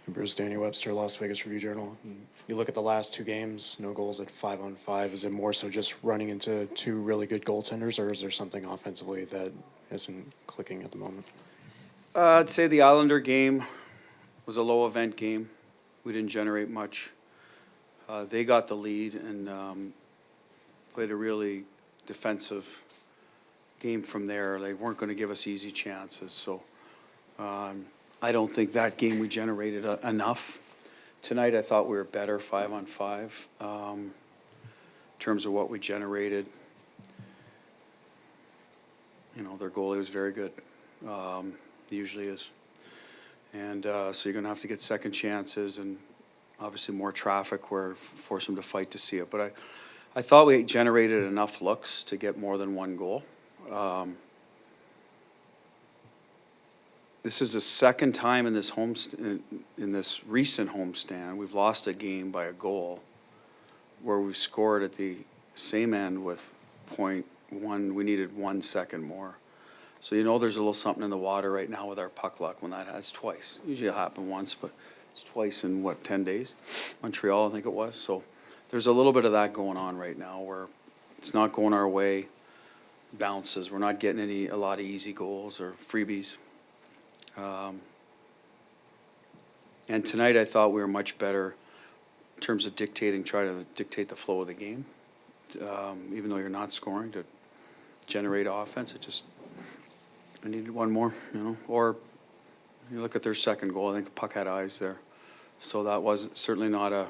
Bruce, Danny Webster, Las Vegas Review-Journal. You look at the last two games, no goals at 5-on-5. Is it more so just running into two really good goaltenders, or is there something offensively that isn't clicking at the moment? I'd say the Islander game was a low-event game. We didn't generate much. They got the lead and played a really defensive game from there. They weren't going to give us easy chances, so I don't think that game we generated enough. Tonight I thought we were better 5-on-5 in terms of what we generated. You know, their goalie was very good. He usually is. And so you're going to have to get second chances and obviously more traffic where force them to fight to see it. But I thought we generated enough looks to get more than one goal. This is the second time in this recent homestand we've lost a game by a goal where we scored at the same end with .1. We needed 1 second more. So you know there's a little something in the water right now with our puck luck when that has twice. Usually it'll happen once, but it's twice in, 10 days? Montreal, I think it was. So there's a little bit of that going on right now where it's not going our way. Bounces. We're not getting a lot of easy goals or freebies. And tonight I thought we were much better in terms of trying to dictate the flow of the game. Even though you're not scoring, to generate offense, I needed one more, Or you look at their second goal, I think the puck had eyes there. So that was certainly not a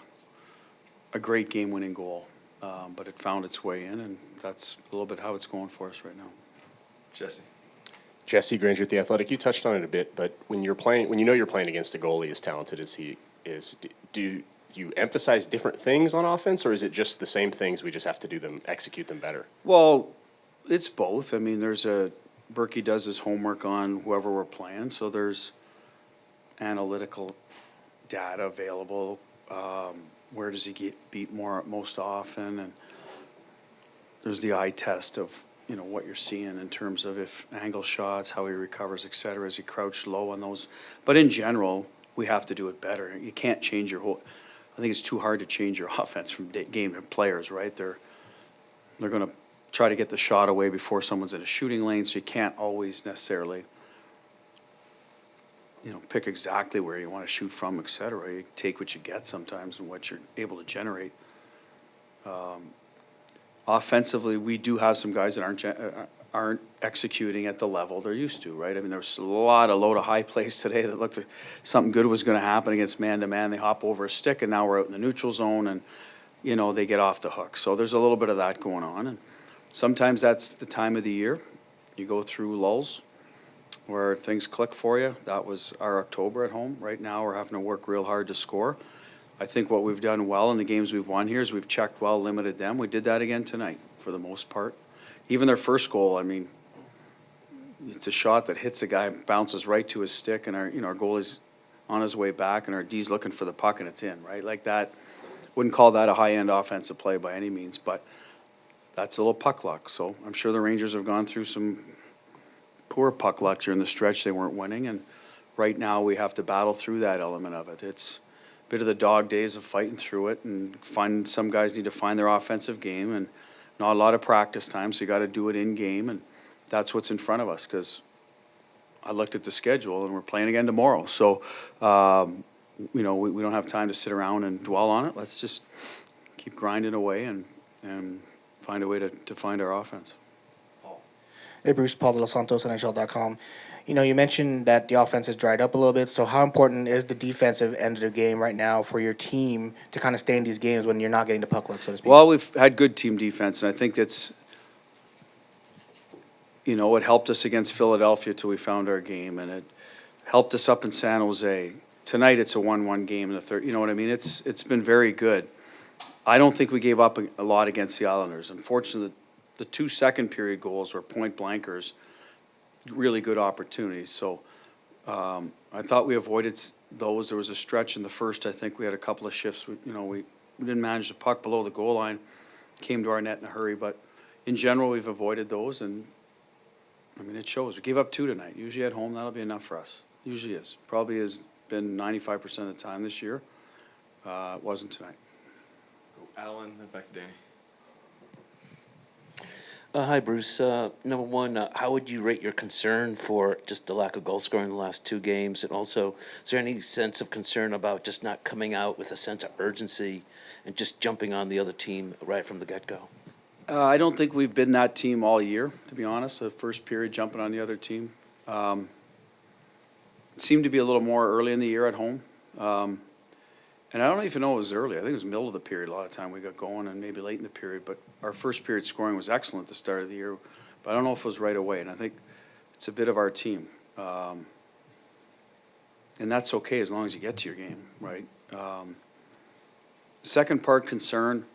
great game-winning goal, but it found its way in, and that's a little bit how it's going for us right now. Jesse Granger at The Athletic, you touched on it a bit, but when you're playing against a goalie as talented as he is, do you emphasize different things on offense, or is it just the same things, we just have to execute them better? Well, it's both. I mean, Berkey does his homework on whoever we're playing, so there's analytical data available. Where does he get beat most often? And there's the eye test of what you're seeing in terms of if angle shots, how he recovers, et cetera, as he crouched low on those. But in general, we have to do it better. You can't change your whole. I think it's too hard to change your offense from game to players, right? They're going to try to get the shot away before someone's in a shooting lane, so you can't always necessarily pick exactly where you want to shoot from, et cetera. You take what you get sometimes and what you're able to generate. Offensively, we do have some guys that aren't executing at the level they're used to, right? I mean, there was a lot of low to high plays today that looked like something good was going to happen against man-to-man. They hop over a stick, and now we're out in the neutral zone, and, they get off the hook. So there's a little bit of that going on. And sometimes that's the time of the year. You go through lulls where things click for you. That was our October at home. Right now we're having to work real hard to score. I think what we've done well in the games we've won here is we've checked well, limited them. We did that again tonight for the most part. Even their first goal, I mean, it's a shot that hits a guy, bounces right to his stick, and our goalie's on his way back, and our D's looking for the puck, and it's in, right? Like that. Wouldn't call that a high-end offensive play by any means, but that's a little puck luck. So I'm sure the Rangers have gone through some poor puck luck during the stretch they weren't winning, and right now we have to battle through that element of it. It's a bit of the dog days of fighting through it, and some guys need to find their offensive game, and not a lot of practice time, so you got to do it in game, and that's what's in front of us, because I looked at the schedule and we're playing again tomorrow. So, we don't have time to sit around and dwell on it. Let's just keep grinding away and find a way to find our offense. Hey, Bruce, Paul De Los Santos, NHL.com. You mentioned that the offense has dried up a little bit, so how important is the defensive end of the game right now for your team to kind of stay in these games when you're not getting the puck luck, so to speak? Well, we've had good team defense, and I think it's, it helped us against Philadelphia till we found our game, and it helped us up in San Jose. Tonight it's a 1-1 game in the third. You know what I mean? It's been very good. I don't think we gave up a lot against the Islanders. Unfortunately, the 2 second period goals were point blankers, really good opportunities. So I thought we avoided those. There was a stretch in the first. I think we had a couple of shifts. We didn't manage the puck below the goal line, came to our net in a hurry. But in general, we've avoided those, and I mean, it shows. We gave up 2 tonight. Usually at home, that'll be enough for us. Usually is. Probably is been 95% of the time this year. It wasn't tonight. Alan, then back to Danny. Hi, Bruce. Number one, how would you rate your concern for just the lack of goal scoring in the last two games? And also, is there any sense of concern about just not coming out with a sense of urgency and just jumping on the other team right from the get-go? I don't think we've been that team all year, to be honest. The first period jumping on the other team. It seemed to be a little more early in the year at home. And I don't even know it was early. I think it was middle of the period a lot of time we got going, and maybe late in the period. But our first period scoring was excellent at the start of the year. But I don't know if it was right away. And I think it's a bit of our team. And that's okay as long as you get to your game, right? Second part, concern.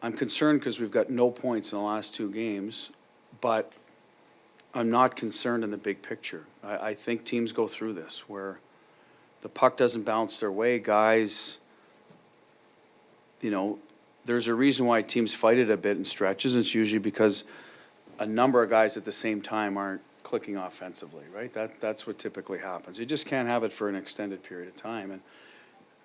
I'm concerned because we've got no points in the last two games, but I'm not concerned in the big picture. I think teams go through this where the puck doesn't bounce their way. Guys, you know, there's a reason why teams fight it a bit in stretches. It's usually because a number of guys at the same time aren't clicking offensively, right? That's what typically happens. You just can't have it for an extended period of time. And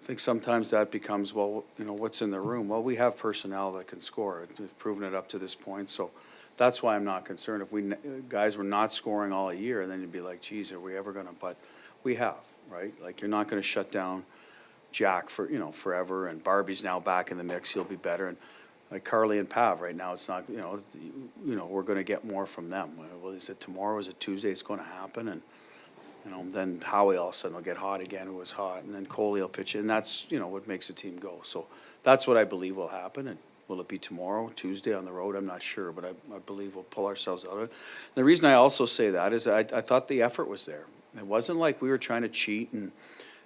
I think sometimes that becomes, well, you know, what's in the room? Well, we have personnel that can score. We've proven it up to this point. So that's why I'm not concerned. If guys were not scoring all year, then you'd be like, geez, are we ever going to? But we have, right? Like, you're not going to shut down Jack for, you know, forever. And Barbie's now back in the mix. He'll be better. And like Carly and Pav right now, it's not, you know, we're going to get more from them. Well, is it tomorrow? Is it Tuesday? It's going to happen. And, you know, then Howie all of a sudden will get hot again, who was hot. And then Coley will pitch it. And that's, you know, what makes the team go. So that's what I believe will happen. And will it be tomorrow, Tuesday on the road? I'm not sure, but I believe we'll pull ourselves out of it. The reason I also say that is I thought the effort was there. It wasn't like we were trying to cheat and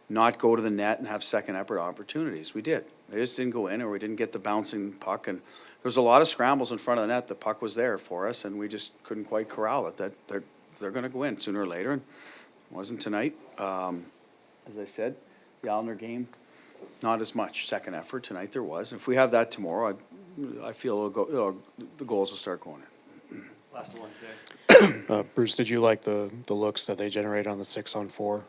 not go to the net and have second effort opportunities. We did. They just didn't go in, or we didn't get the bouncing puck. And there was a lot of scrambles in front of the net. The puck was there for us, and we just couldn't quite corral it. That they're going to go in sooner or later, and it wasn't tonight. As I said, the Allender game, not as much second effort. Tonight there was. If we have that tomorrow, I feel the goals will start going in. Last one, Dave. Bruce, did you like the looks that they generated on the 6-on-4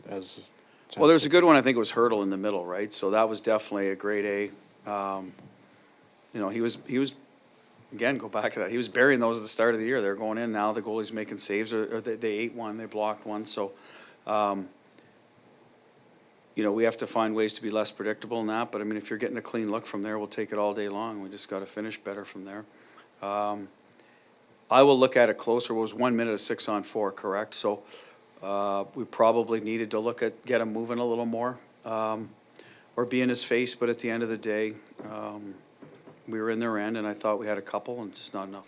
as? Well, there's a good one. I think it was Hurdle in the middle, right? So that was definitely a grade A. You know, he was again, go back to that. He was burying those at the start of the year. They're going in now. The goalie's making saves, or they ate one, they blocked one. So, you know, we have to find ways to be less predictable in that. But I mean, if you're getting a clean look from there, we'll take it all day long. We just got to finish better from there. I will look at it closer. It was 1 minute of 6-on-4, correct? So we probably needed to get him moving a little more, or be in his face. But at the end of the day, we were in their end, and I thought we had a couple, and just not enough.